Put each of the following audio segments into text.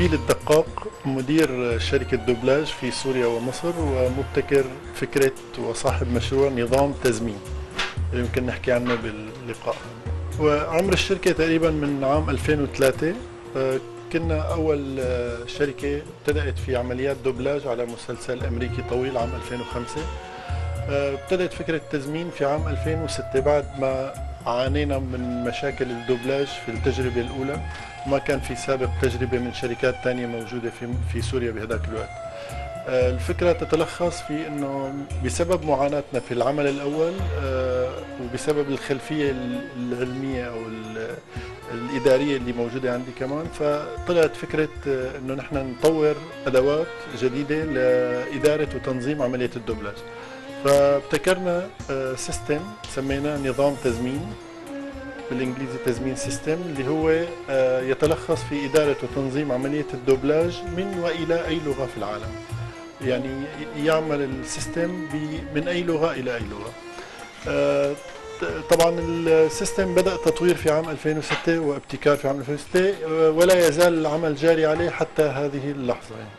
نبيل الدقاق، مدير شركة دوبلاج في سوريا ومصر، ومبتكر فكرة وصاحب مشروع نظام تزمين يمكن نحكي عنه باللقاء. وعمر الشركة تقريبا من عام 2003. كنا أول شركة ابتدأت في عمليات دوبلاج على مسلسل أمريكي طويل عام 2005. ابتدأت فكرة التزمين في عام 2006 بعد ما عانينا من مشاكل الدوبلاج في التجربة الأولى. ما كان في سابق تجربة من شركات تانية موجودة في سوريا بهذاك الوقت. الفكرة تتلخص في أنه بسبب معاناتنا في العمل الأول وبسبب الخلفية العلمية أو الإدارية اللي موجودة عندي كمان، فطلعت فكرة أنه نحن نطور أدوات جديدة لإدارة وتنظيم عملية الدوبلاج. فابتكرنا سيستم سميناه نظام تزمين، بالإنجليزي تزمين سيستم، اللي هو يتلخص في إدارة وتنظيم عملية الدوبلاج من وإلى أي لغة في العالم. يعني يعمل السيستم من أي لغة إلى أي لغة. طبعا السيستم بدأ تطوير في عام 2006 وابتكار في عام 2006، ولا يزال العمل جاري عليه حتى هذه اللحظة. يعني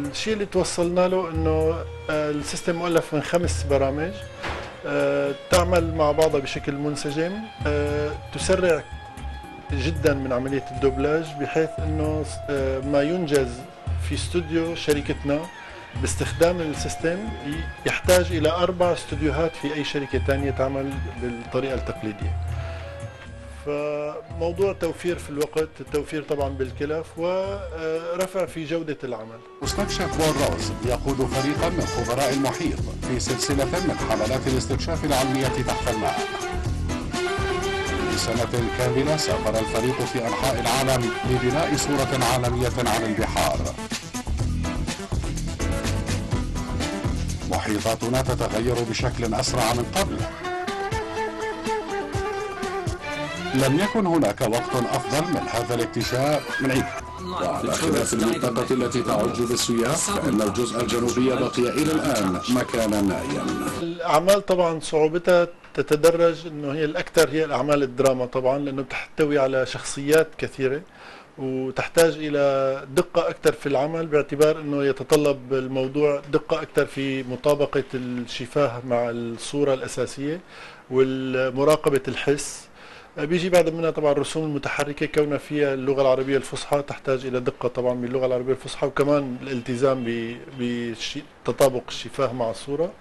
الشيء اللي توصلنا له انه السيستم مؤلف من 5 برامج تعمل مع بعضها بشكل منسجم، تسرع جدا من عملية الدوبلاج، بحيث انه ما ينجز في استوديو شركتنا باستخدام السيستم يحتاج إلى 4 استوديوهات في أي شركة تانية تعمل بالطريقة التقليدية. فموضوع توفير في الوقت، التوفير طبعا بالكلف، ورفع في جودة العمل. مستكشف بولروز يقود فريقا من خبراء المحيط في سلسلة من حملات الاستكشاف العلمية تحت الماء. لسنة كاملة سافر الفريق في أنحاء العالم لبناء صورة عالمية عن البحار. محيطاتنا تتغير بشكل أسرع من قبل. لم يكن هناك وقت أفضل من هذا الاكتشاف من عيد. وعلى خلاف المنطقة التي تعج بالسياح، فإن الجزء الجنوبي بقي إلى الآن مكانا نائيا. الأعمال طبعا صعوبتها تتدرج، إنه هي الأكثر هي الأعمال الدراما طبعا، لأنه بتحتوي على شخصيات كثيرة وتحتاج إلى دقة أكثر في العمل، باعتبار أنه يتطلب الموضوع دقة أكثر في مطابقة الشفاه مع الصورة الأساسية والمراقبة الحس. بيجي بعد منها طبعا الرسوم المتحركة، كونها فيها اللغة العربية الفصحى تحتاج إلى دقة طبعا باللغة العربية الفصحى، وكمان الالتزام بتطابق الشفاه مع الصورة.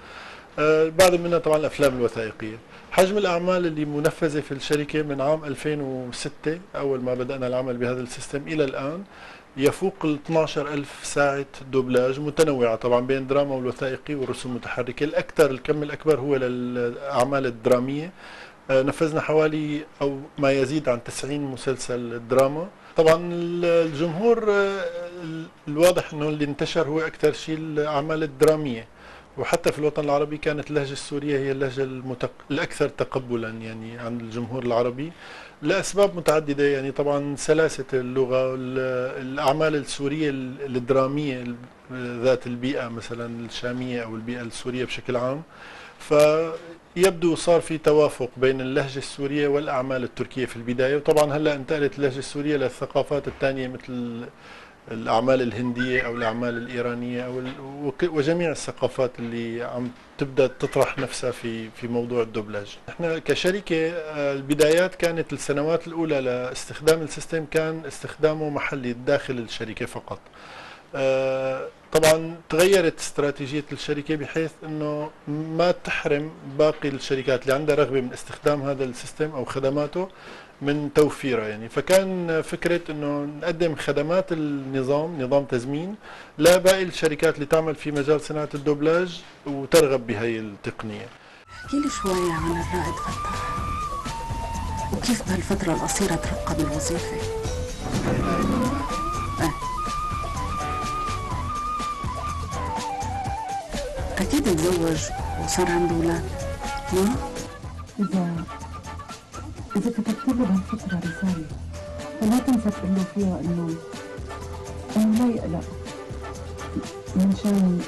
بعد منها طبعا الأفلام الوثائقية. حجم الأعمال اللي منفذة في الشركة من عام 2006 أول ما بدأنا العمل بهذا السيستم إلى الآن يفوق ال 12,000 ساعة دوبلاج متنوعة طبعا بين دراما والوثائقي والرسوم المتحركة. الأكثر الكم الأكبر هو للأعمال الدرامية. نفذنا حوالي أو ما يزيد عن 90 مسلسل دراما. طبعا الجمهور الواضح أنه اللي انتشر هو أكثر شيء الأعمال الدرامية، وحتى في الوطن العربي كانت اللهجة السورية هي اللهجة الأكثر تقبلا يعني عند الجمهور العربي لأسباب متعددة. يعني طبعا سلاسة اللغة، الأعمال السورية الدرامية ذات البيئة مثلا الشامية أو البيئة السورية بشكل عام، فيبدو صار في توافق بين اللهجة السورية والأعمال التركية في البداية. وطبعا هلأ انتقلت اللهجة السورية للثقافات الثانية مثل الأعمال الهندية أو الأعمال الإيرانية أو وجميع الثقافات اللي عم تبدأ تطرح نفسها في موضوع الدوبلاج. احنا كشركة البدايات كانت السنوات الأولى لاستخدام السيستم كان استخدامه محلي داخل الشركة فقط. طبعا تغيرت استراتيجية الشركة بحيث انه ما تحرم باقي الشركات اللي عندها رغبة من استخدام هذا السيستم او خدماته من توفيره. يعني فكان فكرة انه نقدم خدمات نظام تزمين لباقي الشركات اللي تعمل في مجال صناعة الدوبلاج وترغب بهي التقنية. احكي لي شوي عن الرائد فتاح وكيف بهالفترة القصيرة ترقى بالوظيفة. أكيد تزوج وصار عنده أولاد. إذا كتبت له بهالفترة رسالة فلا تنسى تقول له فيها إنه لا يقلق منشان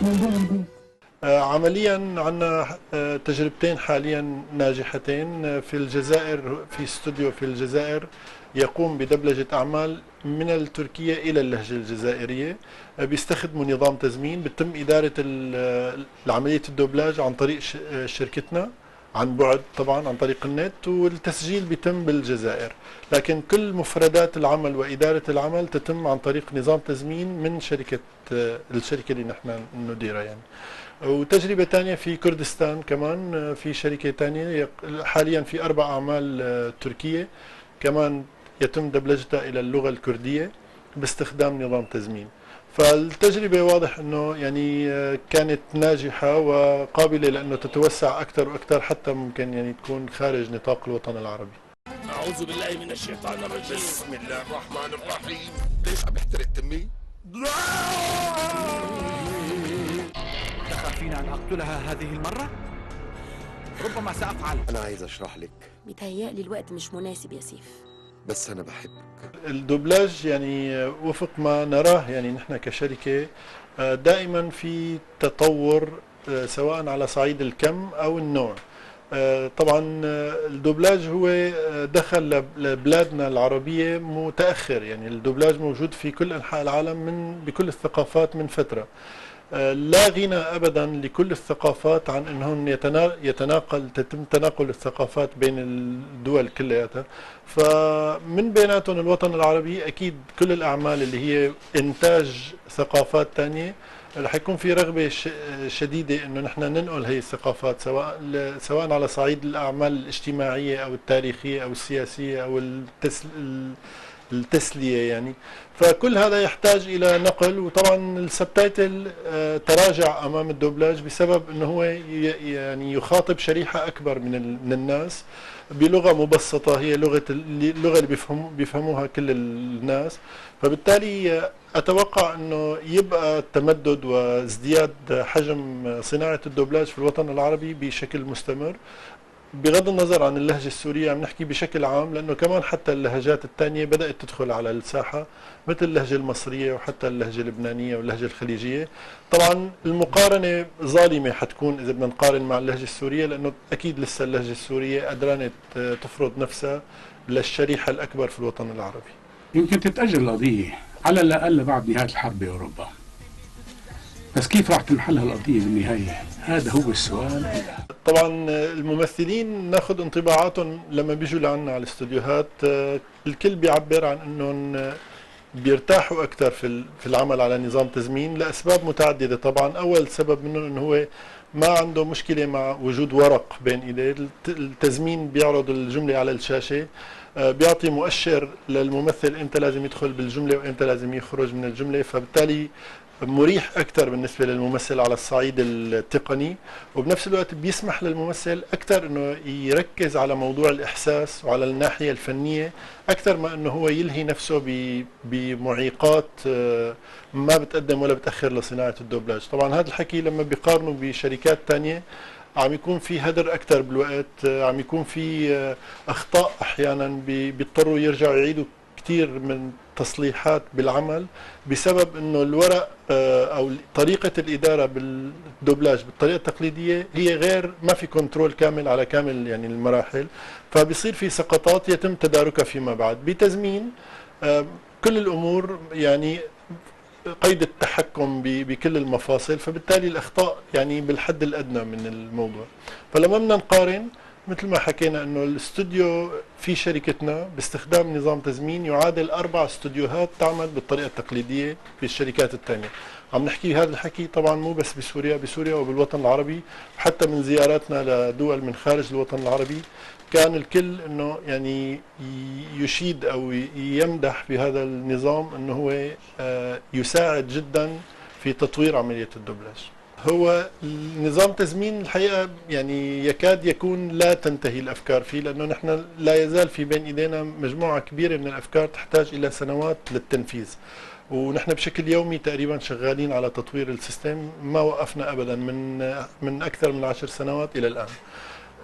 موضوع البيت. عمليا عندنا تجربتين حاليا ناجحتين في الجزائر، في استوديو في الجزائر يقوم بدبلجة أعمال من التركية إلى اللهجة الجزائرية. بيستخدموا نظام تزمين، بتم إدارة عملية الدوبلاج عن طريق شركتنا عن بعد طبعا عن طريق النت، والتسجيل بيتم بالجزائر، لكن كل مفردات العمل وإدارة العمل تتم عن طريق نظام تزمين من الشركة اللي نحن نديرها يعني. وتجربة تانية في كردستان كمان في شركة تانية، حاليا في 4 أعمال تركية كمان يتم دبلجتها إلى اللغة الكردية باستخدام نظام تزمين. فالتجربة واضح أنه يعني كانت ناجحة وقابلة لأنه تتوسع أكثر وأكثر، حتى ممكن يعني تكون خارج نطاق الوطن العربي. أعوذ بالله من الشيطان الرجيم. بسم الله الرحمن الرحيم. ليش عم يحترق تمي؟ تخافين أن أقتلها هذه المرة؟ ربما سأفعل. أنا عايز أشرح لك. بيتهيألي الوقت مش مناسب يا سيف. بس أنا بحبك. الدوبلاج يعني وفق ما نراه يعني نحن كشركة دائما في تطور سواء على صعيد الكم أو النوع. طبعا الدوبلاج هو دخل لبلادنا العربية متأخر، يعني الدوبلاج موجود في كل أنحاء العالم بكل الثقافات من فترة. لا غنى ابدا لكل الثقافات عن انهم تتم تناقل الثقافات بين الدول كلياتها. فمن بيناتهم الوطن العربي اكيد كل الاعمال اللي هي انتاج ثقافات ثانيه رح يكون في رغبه شديده انه نحن ننقل هي الثقافات، سواء على صعيد الاعمال الاجتماعيه او التاريخيه او السياسيه او التسلية يعني. فكل هذا يحتاج إلى نقل، وطبعا السبتايتل تراجع أمام الدوبلاج بسبب أنه هو يعني يخاطب شريحة أكبر من الناس بلغة مبسطة، هي اللغة اللي بيفهموها كل الناس. فبالتالي أتوقع أنه يبقى تمدد وازدياد حجم صناعة الدوبلاج في الوطن العربي بشكل مستمر، بغض النظر عن اللهجة السورية. عم نحكي بشكل عام لأنه كمان حتى اللهجات الثانية بدأت تدخل على الساحة، مثل اللهجة المصرية وحتى اللهجة اللبنانية واللهجة الخليجية. طبعا المقارنة ظالمة حتكون إذا بدنا نقارن مع اللهجة السورية، لأنه أكيد لسه اللهجة السورية قدرانة تفرض نفسها للشريحة الأكبر في الوطن العربي. يمكن تتأجل القضية على الأقل بعد نهاية الحرب بأوروبا، بس كيف راح تنحل هالقضية بالنهاية؟ هذا هو السؤال. طبعا الممثلين ناخذ انطباعاتهم لما بيجوا لعنا على الاستوديوهات، الكل بيعبر عن انهم بيرتاحوا اكثر في العمل على نظام تزمين لاسباب متعدده. طبعا اول سبب منهم انه هو ما عنده مشكله مع وجود ورق بين ايديه، التزمين بيعرض الجمله على الشاشه، بيعطي مؤشر للممثل امتى لازم يدخل بالجمله وامتى لازم يخرج من الجمله، فبالتالي مريح أكثر بالنسبة للممثل على الصعيد التقني، وبنفس الوقت بيسمح للممثل أكثر أنه يركز على موضوع الإحساس وعلى الناحية الفنية أكثر ما أنه هو يلهي نفسه بمعيقات ما بتقدم ولا بتأخر لصناعة الدوبلاج. طبعا هذا الحكي لما بيقارنوا بشركات تانية عم يكون في هدر أكثر بالوقت، عم يكون في أخطاء أحيانا بيضطروا يرجعوا يعيدوا كثير من تصليحات بالعمل بسبب انه الورق او طريقه الاداره بالدوبلاج بالطريقه التقليديه هي غير، ما في كنترول كامل على كامل يعني المراحل، فبيصير في سقطات يتم تداركها فيما بعد. بتزمين كل الامور يعني قيد التحكم بكل المفاصل، فبالتالي الاخطاء يعني بالحد الادنى من الموضوع. فلما بدنا نقارن مثل ما حكينا انه الاستوديو في شركتنا باستخدام نظام تزمين يعادل 4 استوديوهات تعمل بالطريقه التقليديه في الشركات الثانيه. عم نحكي هذا الحكي طبعا مو بس بسوريا وبالوطن العربي، حتى من زياراتنا لدول من خارج الوطن العربي كان الكل انه يعني يشيد او يمدح بهذا النظام انه هو يساعد جدا في تطوير عمليه الدوبلاج. هو نظام تزمين الحقيقة يعني يكاد يكون لا تنتهي الأفكار فيه، لأنه نحن لا يزال في بين إيدينا مجموعة كبيرة من الأفكار تحتاج إلى سنوات للتنفيذ، ونحن بشكل يومي تقريبا شغالين على تطوير السيستم، ما وقفنا أبدا من أكثر من 10 سنوات إلى الآن.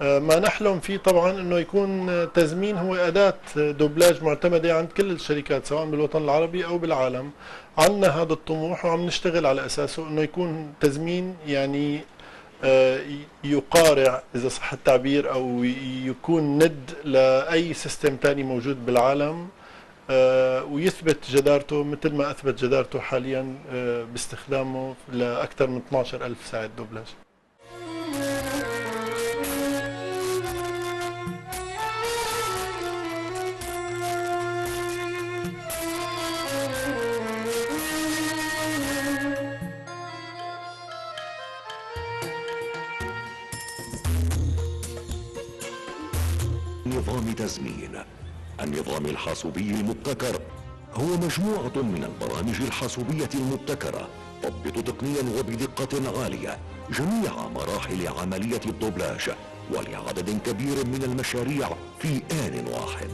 ما نحلم فيه طبعا انه يكون تزمين هو اداة دوبلاج معتمدة عند كل الشركات سواء بالوطن العربي او بالعالم. عندنا هذا الطموح وعم نشتغل على اساسه انه يكون تزمين يعني يقارع اذا صح التعبير او يكون ند لاي سيستم ثاني موجود بالعالم ويثبت جدارته مثل ما أثبت جدارته حاليا باستخدامه لأكثر من 12,000 ساعة دوبلاج. نظام تزمين. النظام الحاسوبي المبتكر هو مجموعة من البرامج الحاسوبية المبتكرة تضبط تقنيا وبدقة عالية جميع مراحل عملية الدوبلاج ولعدد كبير من المشاريع في آن واحد.